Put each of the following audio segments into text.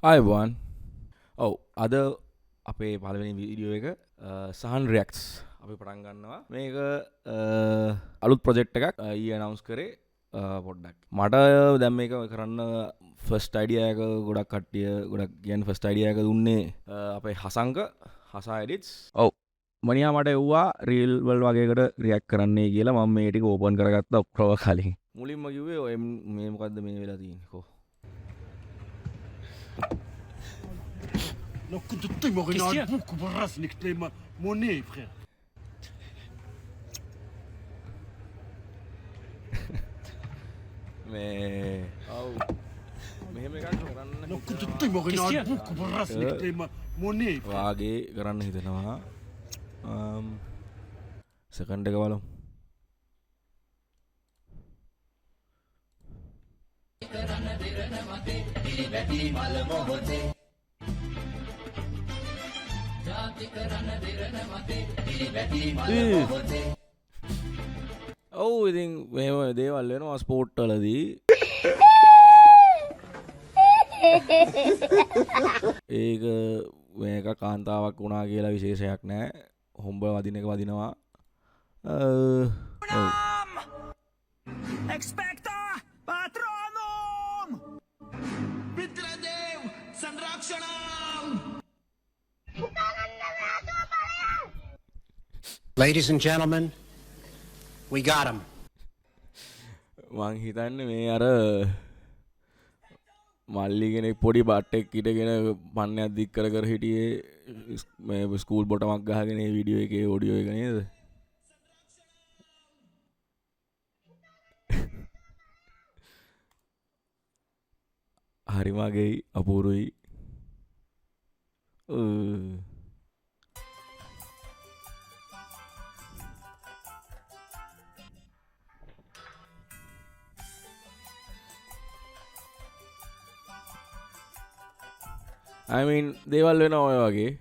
Ivan ඔව් අද අපේ පලවෙනි වීඩියෝ එක සහන් රෙක්ස් අපි පටන් ගන්නවා මේක අලුත් ප්‍රොජෙක්් එකක් ඊ නවස් කරේ පොඩ්ඩක් මට දැම් එක කරන්න ෆස්ට අයිඩියයක ගොඩක් කට්ටිය ගොඩක් කියන් ෆස්ට අයිඩියයක දුන්නේ අපේ හසංක හසායිඩිස් ඔව් මනියා මට එව්වා රීල්වල් වගේකට රියක් කරන්නේ කියලා මම මේටික ඕපන් කරගත්ත ඔක්්‍රව කලින් මුලින්ම කිවේ ඔය මේමකක්ද මේ වෙලා තියකෝ Non, que de temps, il m'aurait un beaucoup de race, nique les monnaies, frère. මේ ඔව් මෙහෙම එකක් කරන්න Non, que de temps, il m'aurait un beaucoup de race, nique les monnaies, frère. වාගේ කරන්න හිතනවා සකන්ඩ් එක බලමු ඔව් ඉතින් මෙහෙම දේවල් වෙනවා ස්පෝර්ට් වලදී ඒක මේක කාන්තාවක් වුණා කියලා විශේෂයක් නැහැ හොම්බ වදින එක වදිනවා Expecto Patronum! Vitradev, Sandrakshanam! Ladies and gentlemen, we got him. මං හිතන්නේ මේ අර මල්ලි කෙනෙක් පොඩි බට්ටෙක් හිටගෙන පන්නයක් දික් කර කර හිටියේ මේ ස්කූල් බොටමක් ගහගෙන ඒ වීඩියෝ එකේ ඔඩියෝ එක නේද හරිමගේ අපූරුයි I mean දේවල් වෙන ඔය වගේ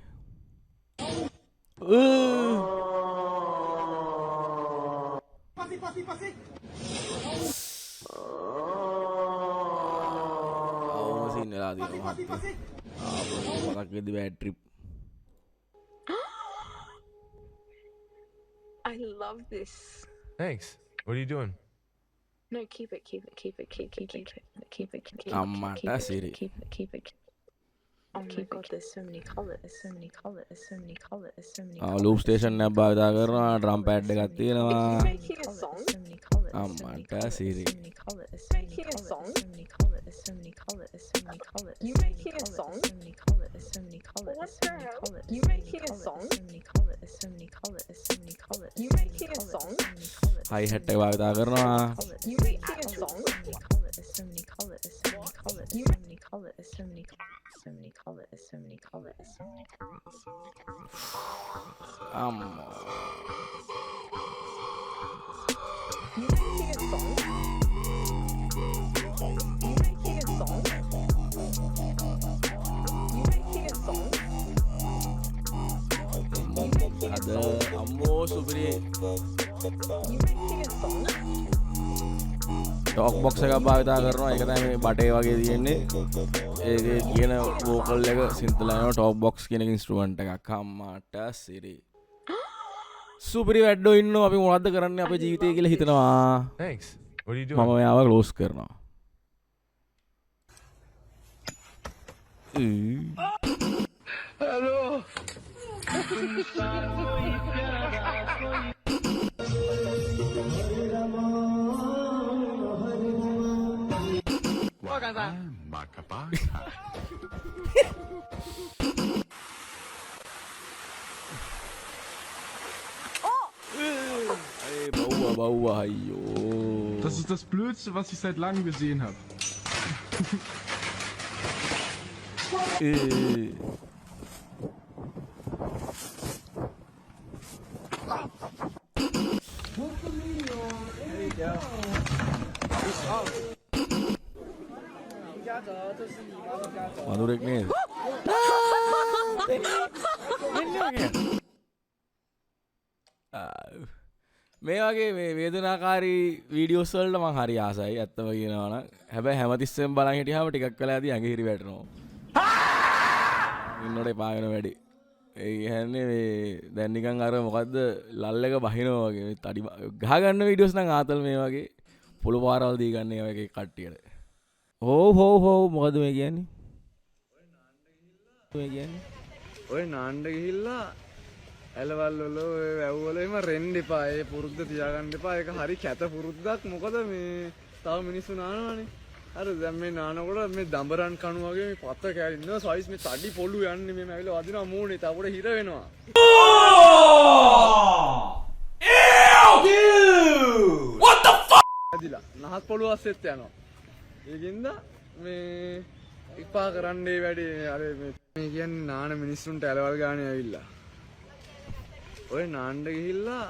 අවසින් වෙලා තියෙනවා මතක් වෙද්දි bad trip I love this. Thanks. What are you doing? No, keep it. අම්මට සිරි Oh my god, there's so many colors. Loop station එකක් භාවිතා කරනවා ඩ්‍රම් පැඩ් එකක් තියෙනවා You making a song? අම්මට සිරි Making a song? You making a song? What the hell? You making a song? You making a song? Hi hat එක භාවිතා කරනවා You making a song? අම්මා You making a song? You making a song? You making a song? අද අම්මෝ සුපිරි You making a song? Talk box එකක් භාවිතා කරනවා ඒක තමයි මේ බටේ වගේ තියෙන්නේ ඒකේ කියන වෝකල් එක සින්තලනවා ටොක් බොක්ස් කියන ඉන්ස්ට්‍රුමන්ට් එකක් අම්මාට සිරි සුපිරි වැඩෝ ඉන්නවා අපි මොනවද කරන්නේ අපේ ජීවිතේ කියලා හිතනවා Thanks. What are you මම doing? එයාව ක්ලෝස් කරනවා බව්වා අයියෝ Das ist das Blödste, was ich seit langem gesehen habe. මధుරෙක් නේද මේ වගේ මේ වේදනාකාරී වීඩියෝස් වලට මං හරි ආසයි ඇත්තම කියනවනම්. හැබැයි හැමතිස්සෙම බලන් හිටියාම ටිකක් වෙලා ඇති ඇඟ හිරි වැටෙනවා. ඉන්නට එපාගෙන වැඩි ඒහැන්නේ දැන්නිකන් අර මොකක්ද ලල්ල එක බහිනෝ වගේ තඩි ගහගන්න විඩියෝස් නම් ආතල් මේ වගේ පොළු පාරවල් දී ගන්න වගේ කට්ටියට හෝ මොකද මේ කියන්නේ ඔය නාණ්ඩ ගිහිල්ලා ඇලවල් වල ඔය වැව්වල එම රෙන්න එපා ඒ පුරුද්ද තියාගන්න එපා ඒක හරි කැත පුරුද්දක් මොකද මේ තව මිනිස්සු නානවනේ අර දැන් මේ නානකොට මේ දඹරන් කණු වගේ මේ පත කෑලි ඉන්නවා සයිස් මේ තඩි පොළු යන්නේ මේ ඇවිල්ලා වදිනවා මූණේ තවකොට හිර වෙනවා What the fuck? ඇදිලා නහත් පොළු අස්සෙත් යනවා ඒකින්ද මේ ඉපා කරන්නේ වැඩි අර මේ කියන්නේ නාන මිනිස්සුන්ට ඇලවල් ගානේ ඇවිල්ලා ඔය නාණ්ඩ ගිහිල්ලා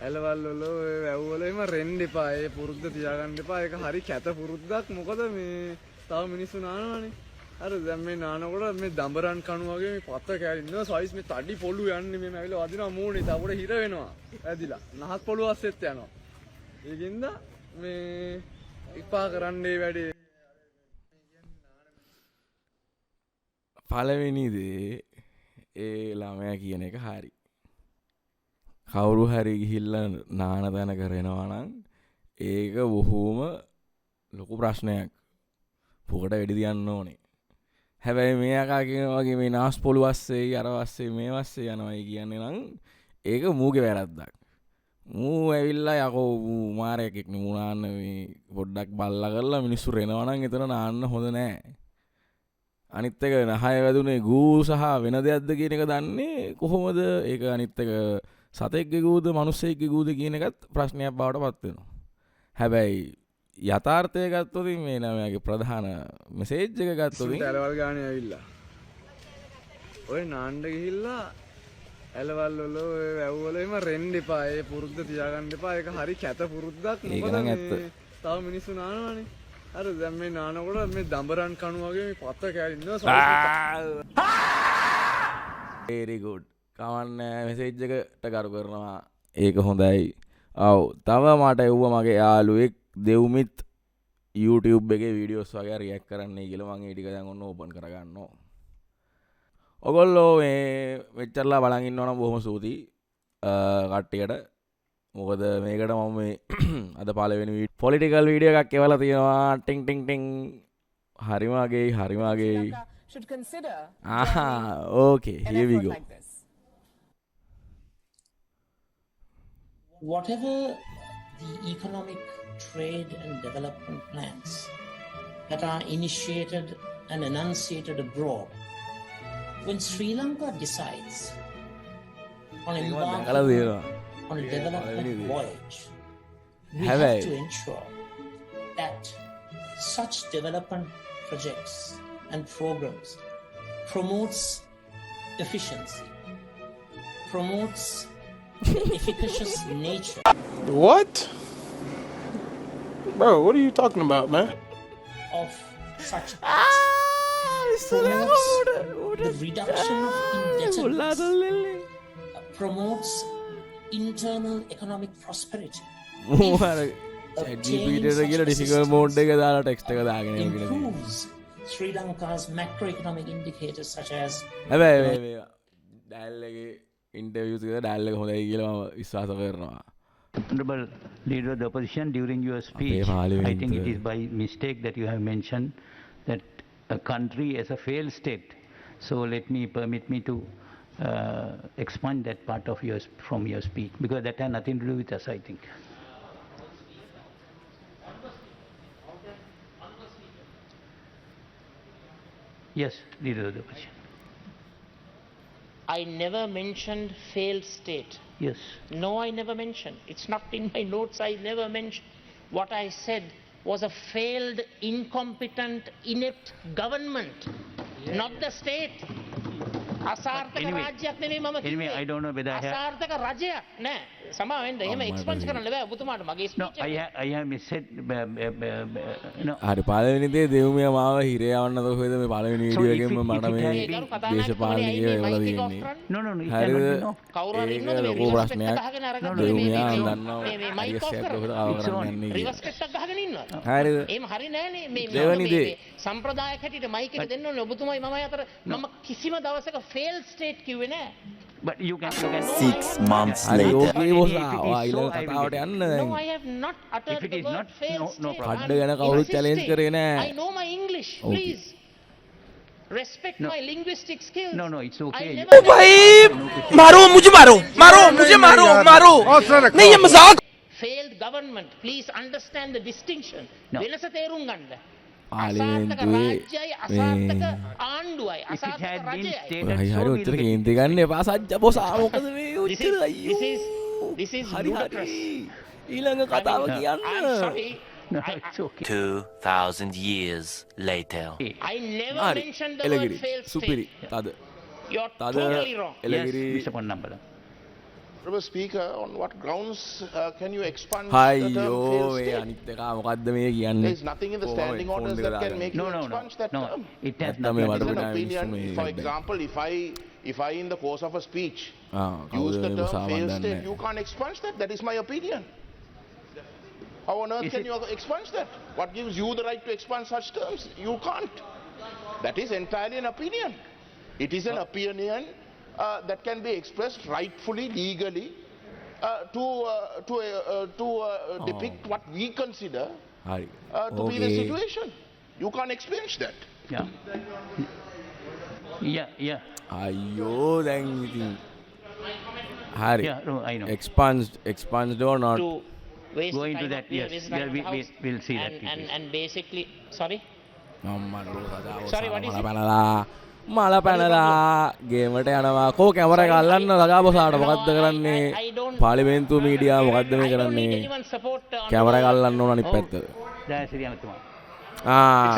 ඇලවල් වල ඔය වැව්වල එම රෙන්න එපා ඒ පුරුද්ද තියාගන්න එපා ඒක හරි කැත පුරුද්දක් මොකද මේ තව මිනිස්සු නානවනේ අර දැන් මේ නානකොට මේ දඹරන් කණු වගේ මේ පත කෑලි ඉන්නවා සයිස් මේ තඩි පොළු යන්නේ මේ ඇවිල්ලා වදිනවා මූණේ තවකොට හිර වෙනවා ඇදිලා නහත් පොළු අස්සෙත් යනවා ඒකින්ද මේ ඉපා කරන්නේ වැඩි පළවෙනි දේ ඒ ළමයා කියන එක හරි කවුරු හරි ගිහිල්ලා නාන තැන කරනවා නම් ඒක බොහෝම ලොකු ප්‍රශ්නයක් පුකට වැඩි තියන්න ඕනේ හැබැයි මේ අකා කියන වගේ මේ නාස් පොළු අස්සේ අර වස්සේ මේ වස්සේ යනවායි කියන්නේ නම් ඒක මූගේ වැරද්දක් මූ ඇවිල්ලා යකෝ මාරයෙක් නෙමු නාන්න මේ පොඩ්ඩක් බල්ලා කරලා මිනිස්සු රෙනවා නම් එතන නාන්න හොඳ නෑ අනිත් එක නහය වැදුනේ ගූ සහ වෙන දෙයක්ද කියන එක දන්නේ කොහොමද ඒක අනිත් එක සතෙක්ගේ ගූද මිනිස්සෙක්ගේ ගූද කියන එකත් ප්‍රශ්නයක් බවට පත් වෙනවා. හැබැයි යථාර්ථය ගත්තොත් මේ ළමයාගේ ප්‍රධාන මෙසේජ් එක ගත්තොත් ඇලවල් ගානේ ඇවිල්ලා ඔය නාණ්ඩ ගිහිල්ලා ඇලවල් වල ඔය වැව්වල එම රෙන්න එපා ඒ පුරුද්ද තියාගන්න එපා ඒක හරි කැත පුරුද්දක් මොකද මේ තව මිනිස්සු නානවනේ අර දැන් මේ නානකොට මේ දඹරන් කණු වගේ මේ පත කෑලි ඉන්නවා very good කවන්න මෙසේජ් එකට කරු කරනවා ඒක හොඳයි ඔව් තව මට එව්ව මගේ යාළුවෙක් දෙව්මිත් YouTube එකේ වීඩියෝස් වගේ රියැක්ට් කරන්නයි කියලා මම ඒ ටික දැන් ඔන්න ඕපන් කරගන්නවා ඔයගොල්ලෝ මේ මෙච්චරලා බලන් ඉන්නවනම් බොහොම ස්තුතියි කට්ටියට මොකද මේකට මම මේ අද පළවෙනි පොලිටිකල් වීඩියෝ එකක් එවලා තියෙනවා ටින් ටින් ටින් හරිම අගේ should consider okay here we go like this. Whatever the economic, trade and development plans that are initiated and enunciated abroad, when Sri Lanka decides on embarking on a development voyage, we have to ensure that such development projects and programs promotes efficiency, promotes the efficacious nature. What? Bro, what are you talking about, man? Of such acts, promotes the reduction of indebtedness, promotes internal economic prosperity, improves Sri Lanka's macroeconomic indicators such as interviews Honorable Leader of the Opposition, during your speech, I think it is by mistake that you have mentioned that a country as a failed state. So permit me to expunge that part of from your speech, because that had nothing to do with us, I think. Yes, Leader of the Opposition. I never mentioned failed state. Yes. No, I never mentioned. It's not in my notes. I never mentioned. What I said was a failed, incompetent, inept government, not the state. Anyway, I don't know whether I have... අසාර්ථක රජයක් නෑ සමාවෙන්න එහෙම එක්ස්පන්ස් කරන්න බෑ ඔබතුමාට මගේ No, speech I have missaid. No. හරි පළවෙනි දේ දෙව්මිය මාව හිරේ යවන්න කොහෙද මේ පළවෙනි So වීඩියෝ if එකෙන්ම it- මට if it මේ had been- දේශපාලනිකයෝ එවලා තියෙන්නේ. No, no, no. It හරිද? cannot be, no. කවුරුහරි ඒක ඉන්නවද මේ ලොකු රිවර්ස් ප්‍රශ්නයක්. පෙට්ට ගහගෙන අරගෙන දෙව්මියා මේ දන්නවා මයික් ඔෆ් හරියට කරලා කොහෙද ආව It's on. කරන්නේ රිවර්ස් කියලා. පෙට්ටක් ගහගෙන ඉන්නවා හරිද? එහෙම හරි නෑනේ මේ දෙවැනි දේ. සම්ප්‍රදායක් හැටියට මයික් එක දෙන්න ඕනේ ඔබතුමයි මමයි අතර මම කිසිම දවසක ෆේල් ස්ටේට් කිව්වේ නෑ But you can. 6 months හරි later. Okay boss If it is ආවා so, ඊළඟ I will කතාවට get it. යන්න No, දැන්. I have not uttered If it the is word not, failed no state. problem. කඩ ගැන කවුරුත් challenge කරේ නෑ. I know my English, Okay. please. Respect No. my linguistic skills. No, no, it's okay. I You- never मारो मुझे मारो मारो मुझे मारो मारो नहीं ये मजाक failed government. Please understand the distinction. No. වෙනස තේරුම් ගන්න. පාර්ලිමේන්තුවේ අසාර්ථක රාජ්‍යයි අසාර්ථක මේ ආණ්ඩුවයි If it අසාර්ථක had been රජයයි. stated හරි so, හරි we'll උත්තර get it. කේන්ති ගන්න එපා සජ්ජ බොස් මොකද මේ This උත්තර is, අයියෝ. this is හරි ludicrous. හරි ඊළඟ කතාව I'm කියන්න. sorry. No, it's okay. 2000 years later. I never හරි mentioned the word එලගිරි failed සුපිරි state. තද You're තද totally wrong. Yes, එලගිරි Mr. Ponnambala. Honorable Speaker, on what grounds can you expand හයියෝ මේ අනිත් එක මොකද්ද මේ කියන්නේ. There is nothing in the standing phone orders එක that can දාගන්න. make No, you no, no. expunge that No, term. it has නැත්තම් මේ nothing It to is do an වඩපිටා opinion. මිනිස්සු For මේ example, if I in the course of a speech ආ use කවුද the මේ term මුසාවන් failed දන්නේ. state, you can't expunge that. That is my opinion. How on earth Is can it- you expunge that? What gives you the right to expunge such terms? You can't. That is entirely an opinion. It is an opinion that can be expressed rightfully, legally, to depict what we consider හරි to be the okay situation. You can't expunge that. Yeah. Yeah, yeah. අයියෝ දැන් ඉතින් හරි Yeah, no, I know. expunged or not To waste Go into time that, of your yes. visitor Yeah, to the house we'll see that, and, please. and basically sorry මම්මඩ Sorry, what is මල it? පැනලා මල පැනලා ගේමට යනවා කෝ camera එක අල්ලන්න සජා බොසාට මොකද්ද කරන්නේ I don't පාර්ලිමේන්තු මීඩියා මොකද්ද මේ I don't need කරන්නේ anyone support කැමර එක අල්ලන්න ඕන අනිත් පැත්තට දයාසිරි ඇමතුමා.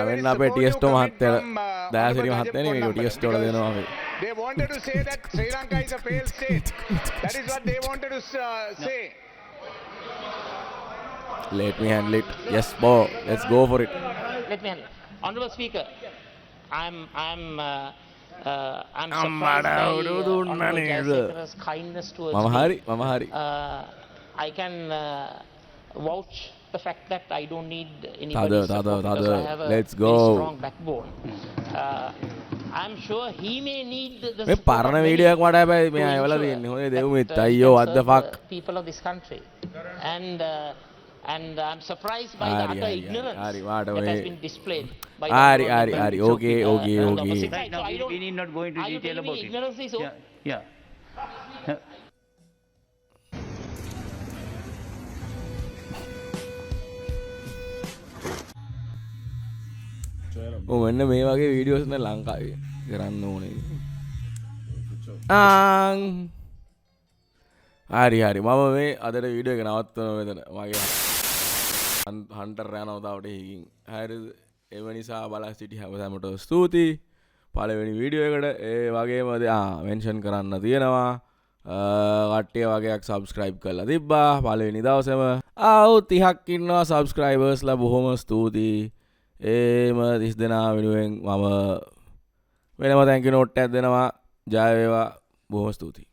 වෙන්න අපේ ටියස්ටෝ මහත්තයා දයාසිරි මහත්තයා නෙමෙයි ටියස්ටෝ වල දෙනවා අපි They wanted to say that Sri Lanka is a failed state. That is what they wanted to say. let me handle it yes bo let's go for it let me handle. Honorable Speaker, I'm අම්මඩ surprised by උඩු දුන්න Honorable නේද? Jayasekara's kindness towards මම me. හරි I can vouch the fact that I don't need Tada, anybody's tada, support because tada. I have a Let's very go. strong backbone. I'm sure he may need the මේ support පරණ of many video එකක් මට හැබැයි to මේ අයවලා ensure තියෙන්නේ හොඳේ that, දෙව් මිත් he අයියෝ can what the serve fuck people of this country. And I'm surprised by the Hari, utter hari, ignorance hari, hari, that has wait. been displayed by the Hari, honorable hari, member hari. on Okay, the okay, okay. opposite Right side. now, So I don't- we need not go into are you detail telling me about it. ignorance is okay? Yeah, yeah. මෙන්න මේ වගේ videos නේ ලංකාවේ කරන්න ඕනේ හරි හරි මම මේ අදට වීඩියෝ එක නවත්වනවා මෙතන මගේ හන්ටර් යනවා තවට එකකින් හරිද එම නිසා බලා සිටි හැමදාමට ස්තුතියි පළවෙනි වීඩියෝ එකට ඒ වගේම මෙන්ෂන් කරන්න තියෙනවා කට්ටිය වගේක් සබස්ක්‍රයිබ් කරලා තිබ්බා පළවෙනි දවසේම 30ක් ඉන්නවා සබස්ක්‍රයිබර්ස්ලා බොහොම ස්තුතියි ඒම 30 දෙනා වෙනුවෙන් මම වෙනම තැන්ක් යු නෝට් එකක් දෙනවා ජය වේවා බොහොම ස්තුතියි